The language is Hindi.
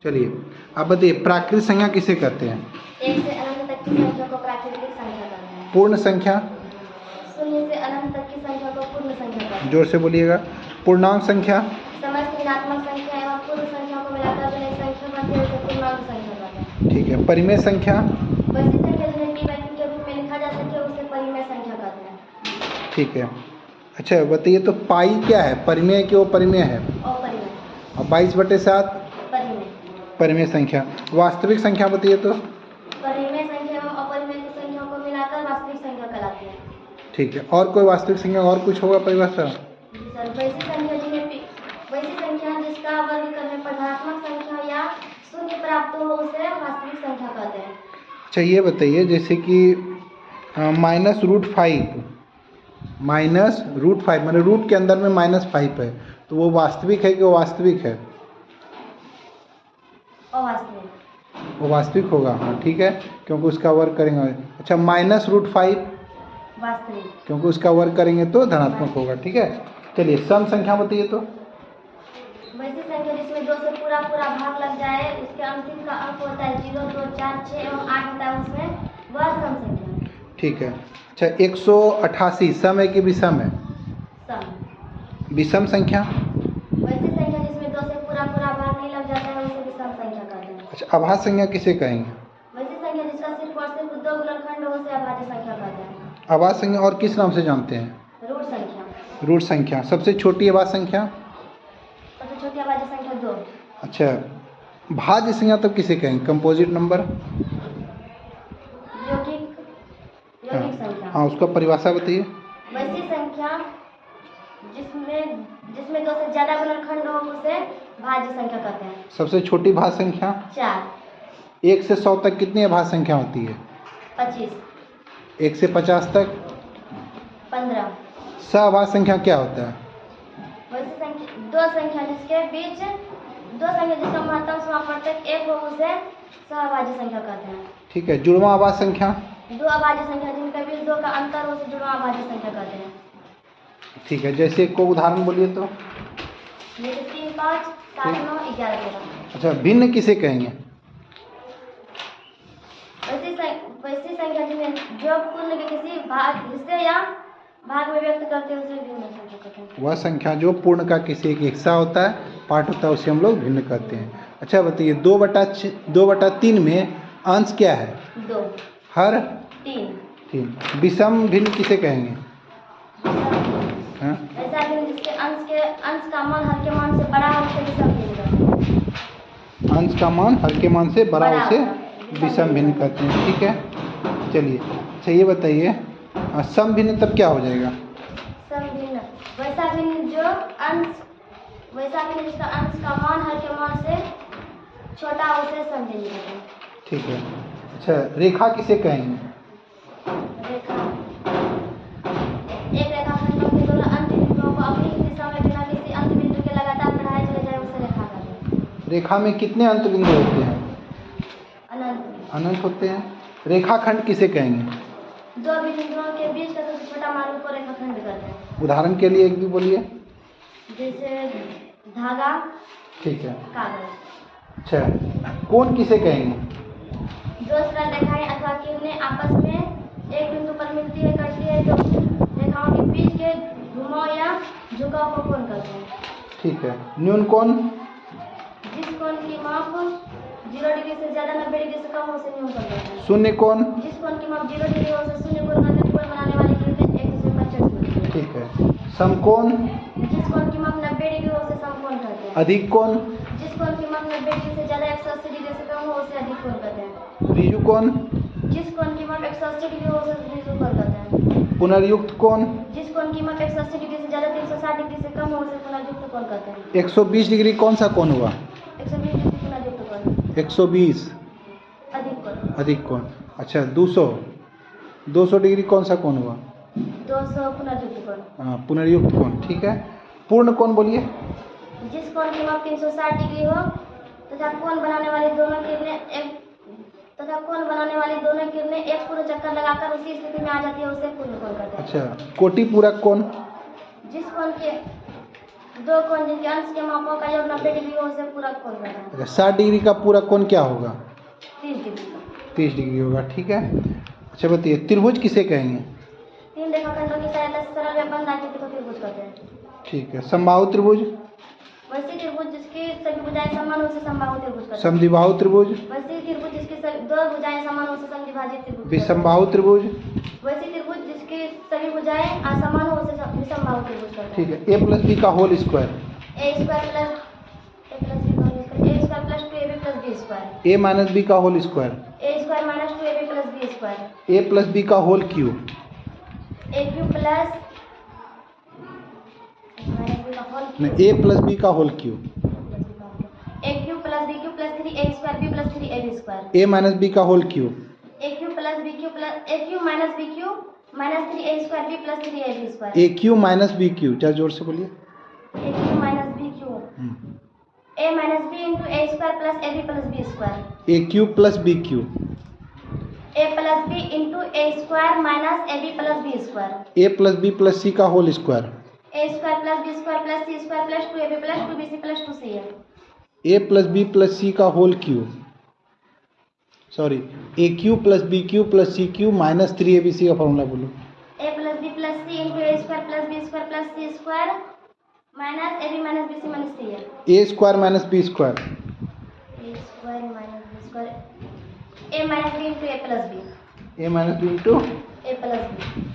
चलिए आप बताइए प्राकृत संख्या किसे कहते हैं? एक से अनंत तक की संख्या को प्राकृतिक संख्या कहते हैं। पूर्ण संख्या? शून्य से अनंत तक की संख्या को पूर्ण संख्या कहते हैं। जोर से बोलिएगा। पूर्णांक संख्या? समस्त ऋणात्मक संख्या एवं पूर्ण संख्या को मिलाकर जो एक संख्या बनती है उसे पूर्णांक संख्या कहते हैं। ठीक है। परिमेय संख्या? वैसी संख्या जिन्हें टी वैक्यूम के रूप में लिखा जा सके उसे परिमेय संख्या कहते हैं। ठीक है। अच्छा बताइए तो पाई क्या है? परिमेय की वो परिमेय है? अपरिमेय। और 22/7? परिमेय। परिमेय संख्या। वास्तविक संख्या बताइए तो? परिमेय संख्या एवं अपरिमेय की संख्या को मिलाकर वास्तविक संख्या कहलाती है। ठीक है। और कोई वास्तविक संख्या और कुछ होगा परिभाषा? जी सर, वैसी संख्या जिसका वर्ग करने पर धनात्मक संख्या या शून्य प्राप्त हो उसे वास्तविक संख्या कहते हैं। अच्छा ये बताइए जैसे कि -√5 माने रूट के अंदर में -5 है तो वो वास्तविक है कि वो वास्तविक है? अवास्तविक। वो वास्तविक होगा। हाँ ठीक है, क्योंकि उसका वर्ग करेंगे। अच्छा -√5? वास्तविक। क्योंकि उसका वर्ग करेंगे तो धनात्मक होगा। ठीक है। चलिए सम संख्या बताइए तो? वैसी संख्या जिसमें 2 से पूरा भाग लग जाए उसके अंतिम का अंक होता है 0, 2, 4, 6 एवं 8 होता है उसमें वह सम संख्या। ठीक है। अच्छा 188 सम है कि विषम है? सम। विषम संख्या? वैसी संख्या जिसमें 2 से पूरा भाग नहीं लग जाता है उसे विषम संख्या कहते हैं। अच्छा अभाज्य संख्या किसे कहेंगे? वैसी संख्या जिसका सिर्फ और सिर्फ 2 गुणनखंड हो उसे अभाज्य संख्या कहते हैं। अभाज्य संख्या और किस नाम से जानते हैं? रूट संख्या। रूट संख्या। सबसे छोटी अभाज्य संख्या? सबसे छोटी अभाज्य संख्या 2। अच्छा भाज्य संख्या तब किसे कहेंगे? Composite number? यौगिक संख्या। हाँ उसका परिभाषा बताइए। वैसी संख्या जिसमें 2 से ज्यादा गुणनखंड हो उसे भाज्य संख्या कहते हैं। सबसे छोटी भाज्य संख्या? 4। 1 से 100 तक कितनी अभाज्य संख्या होती है? 25। 1 से 50 तक? 15। सअभाज्य संख्या क्या होता है? वैसी संख्या दो संख्या जिसका महत्तम समापवर्तक 1 हो उसे सहअभाज्य संख्या कहते हैं। ठीक है। जुड़वां अभाज्य संख्या? 2 अभाज्य संख्या जिनके बीच 2 का अंतर हो उसे जुड़वां अभाज्य संख्या कहते हैं। ठीक है। जैसे को उदाहरण बोलिए तो? जैसे 3, 5, 7, 9, 11, 13। अच्छा भिन्न किसे कहेंगे? वैसी संख्या जिन्हें जो पूर्ण के किसी हिस्से या भाग में व्यक्त करते हैं उसे भिन्न संख्या कहते हैं। वह संख्या जो पूर्ण का किसी एक हिस्सा होता है, पार्ट होता है, उसे हम लोग भिन्न कहते हैं। अच्छा बताइए 2/3 में अंश क्या है? 2। हर? 3। विषम भिन्न किसे कहेंगे? हाँ? ऐसा भिन्न जिसके अंश का मान हर के मान से बड़ा हो उसे विषम भिन्न कहते हैं। अंश का मान हर के मान से बड़ा उसे विषम भिन्न कहते हैं। ठीक है। चलिए अच्छा ये बताइए सम भिन्न तब क्या हो जाएगा? सम भिन्न वैसा भिन्न जिसका अंश का मान हर के मान से छोटा हो उसे सम भिन्न कहते हैं। ठीक है। अच्छा रेखा किसे कहेंगे? रेखा एक रेखाखंड के दोनों अंत बिंदुओं को अपनी दिशा में बिना किसी अंत बिंदु के लगातार बढ़ाए चले जाए उसे रेखा कहते हैं। रेखा में कितने अंत बिंदु होते हैं? अनंत होते हैं। रेखाखंड किसे कहेंगे? 2 बिंदुओं के बीच का सबसे छोटा मान को रेखाखंड कहते हैं। उदाहरण के लिए एक भी बोलिए। जैसे धागा। ठीक है। कागज। अच्छा कोण किसे कहेंगे? 2 सरल रेखाएं अथवा किरणें आपस में एक बिंदु पर मिलती है करती है तो रेखाओं के बीच के घुमाव या झुकाव को कोण कहते हैं। ठीक है। न्यून कोण? जिस कोण की माप 0 डिग्री से ज्यादा 90 डिग्री से कम हो उसे न्यून कोण कहते हैं। शून्य कोण? जिस कोण की माप 0 डिग्री हो उसे शून्य कोण कहते हैं। कोण बनाने वाली किरणें एक दूसरे पर चढ़ती हैं। ठीक है। समकोण? जिस कोण की माप 90 डिग्री हो उसे समकोण कहते हैं। अधिक कोण? जिस कोण की माप 90 डिग्री से ज्यादा 180 डिग्री से कम हो उसे अधिक कोण कहते हैं। ऋजु कोण? जिस कोण की माप 180 डिग्री हो उसे ऋजु कोण कहते हैं। पुनर्युक्त कोण? जिस कोण की माप 180 डिग्री से ज्यादा 360 डिग्री से कम हो उसे पुनर्युक्त कोण कहते हैं। 120 डिग्री कौन सा कोण हुआ? 120 डिग्री पुनर्युक्त कोण। 120 अधिक कोण। अधिक कोण। अच्छा 200 डिग्री कौन सा कोण हुआ? 200 पुनर्युक्त कोण। हाँ पुनर्युक्त कोण। ठीक है। पूर्ण कोण बोलिए। जिस कोण की माप 360 डिग्री हो तथा कोण बनाने वाली दोनों किरणें एक पूर्ण चक्कर लगाकर उसी स्थिति में आ जाती है उसे पूर्ण कोण कहते हैं। अच्छा कोटि पूरक कोण? जिस कोण के दो कोण जिनके अंश के मापों का योग 90 डिग्री हो, उसे पूरक कोण कहते हैं। अच्छा, 60 डिग्री का पूरक कोण क्या होगा? 30 डिग्री का। 30 डिग्री होगा, ठीक है। अच्छा बताइए, त्रिभुज किसे कहेंगे? तीन रेखाखंडों की सहायता से सरल व्यापन आकृति को त्रिभुज कहते हैं। ठीक है। समबाहु त्रिभुज? वैसी त्रिभुज जिसकी सभी भुजाएं समान हो, उसे समबाहु त्रिभुज कहते हैं। समद्विबाहु त्रिभुज? वैसी त्रिभुज जिसकी दो भुजाएं समान हो, उसे समद्विभाजित त्रिभुज कहते हैं। विषमबाहु त्रिभुज? वैसी त्रिभुज जिसकी सभी भुजाएं असमान हो, उसे विषमबाहु त्रिभुज कहते ठीक है। a प्लस बी का होल स्क्वायर? हैं। a square plus a plus 2ab plus b square. a minus B का whole square? a square minus 2ab plus b square. a plus B का whole cube? a cube plus minus b का होल नहीं, a प्लस बी का whole cube. a cube plus b cube plus 3a square b plus 3ab square. a minus B का whole cube? a cube plus b cube plus a cube minus b cube minus 3a square b plus 3ab square. a cube minus B cube, क्या जोर से बोलिए? a cube minus b cube a minus b into a square plus ab plus b square. a cube plus B cube? a plus b into a square minus ab plus b square. a plus B plus C का whole square? a square plus b square plus c square plus 2ab plus 2bc plus 2ca। a plus B plus C का whole cube, sorry, a cube plus B cube plus C cube minus 3abc का फॉर्मूला बोलो। a plus b plus c into a square plus b square plus c square minus ab minus bc minus ca। a square minus B square? a square minus b square a minus b into a plus b a minus B into a plus b।